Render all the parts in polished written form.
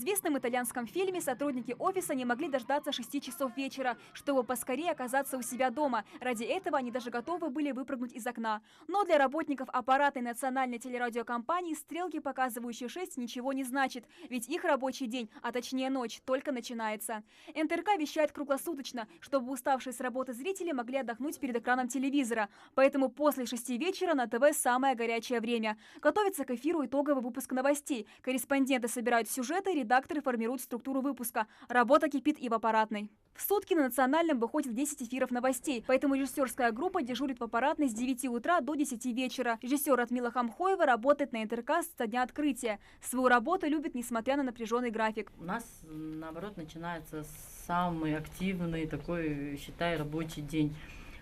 известном итальянском фильме сотрудники офиса не могли дождаться 6 часов вечера, чтобы поскорее оказаться у себя дома. Ради этого они даже готовы были выпрыгнуть из окна. Но для работников аппаратной национальной телерадиокомпании стрелки, показывающие 6, ничего не значит. Ведь их рабочий день, а точнее ночь, только начинается. НТРК вещает круглосуточно, чтобы уставшие с работы зрители могли отдохнуть перед экраном телевизора. Поэтому после 6 вечера на ТВ самое горячее время. Готовится к эфиру итоговый выпуск новостей. Корреспонденты собирают сюжеты, редакторы формируют структуру выпуска. Работа кипит и в аппаратной. В сутки на национальном выходит 10 эфиров новостей, поэтому режиссерская группа дежурит в аппаратной с 9 утра до 10 вечера. Режиссер Радмила Хамхоева работает на НТРК со дня открытия. Свою работу любит, несмотря на напряженный график. У нас, наоборот, начинается самый активный такой, считай, рабочий день.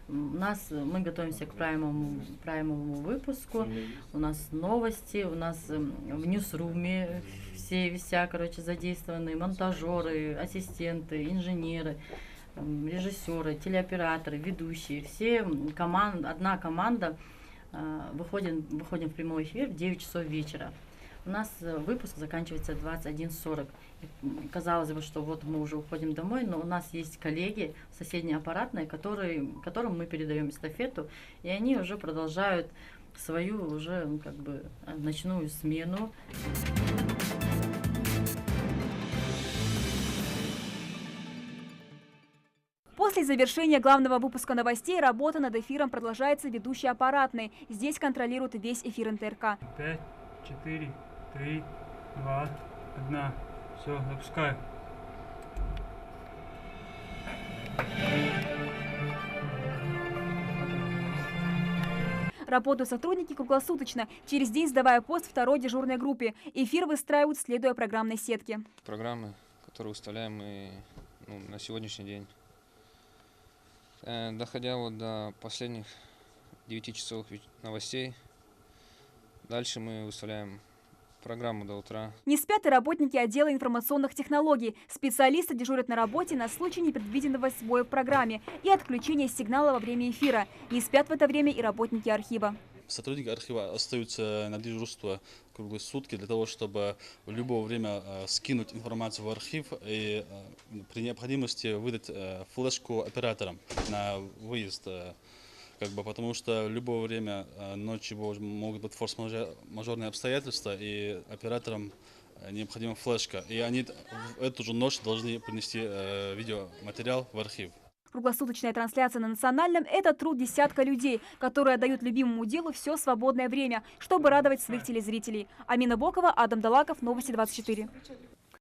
Мы готовимся к праймовому выпуску, у нас новости, у нас в ньюсруме вся, задействованы монтажеры, ассистенты, инженеры, режиссеры, телеоператоры, ведущие. Одна команда выходим в прямой эфир в 9 часов вечера. У нас выпуск заканчивается в 21:40. Казалось бы, что вот мы уже уходим домой, но у нас есть коллеги в соседней аппаратной, которым мы передаем эстафету, и они уже продолжают свою уже ночную смену. После завершения главного выпуска новостей работа над эфиром продолжается ведущей аппаратной. Здесь контролирует весь эфир НТРК. 5, 4, 3, 2, 1. Все, запускаю. Работают сотрудники круглосуточно, через день сдавая пост второй дежурной группе. Эфир выстраивают, следуя программной сетке. Программы, которые выставляем мы на сегодняшний день. Доходя до последних 9 часов новостей, дальше мы выставляем программу до утра. Не спят и работники отдела информационных технологий. Специалисты дежурят на работе на случай непредвиденного сбоя в программе и отключения сигнала во время эфира. Не спят в это время и работники архива. Сотрудники архива остаются на дежурство круглые сутки для того, чтобы в любое время скинуть информацию в архив и при необходимости выдать флешку операторам на выезд. Потому что в любое время ночью могут быть форс-мажорные обстоятельства, и операторам необходима флешка. И они в эту же ночь должны принести видеоматериал в архив. Круглосуточная трансляция на национальном – это труд десятка людей, которые отдают любимому делу все свободное время, чтобы радовать своих телезрителей. Амина Бокова, Адам Далаков, Новости 24.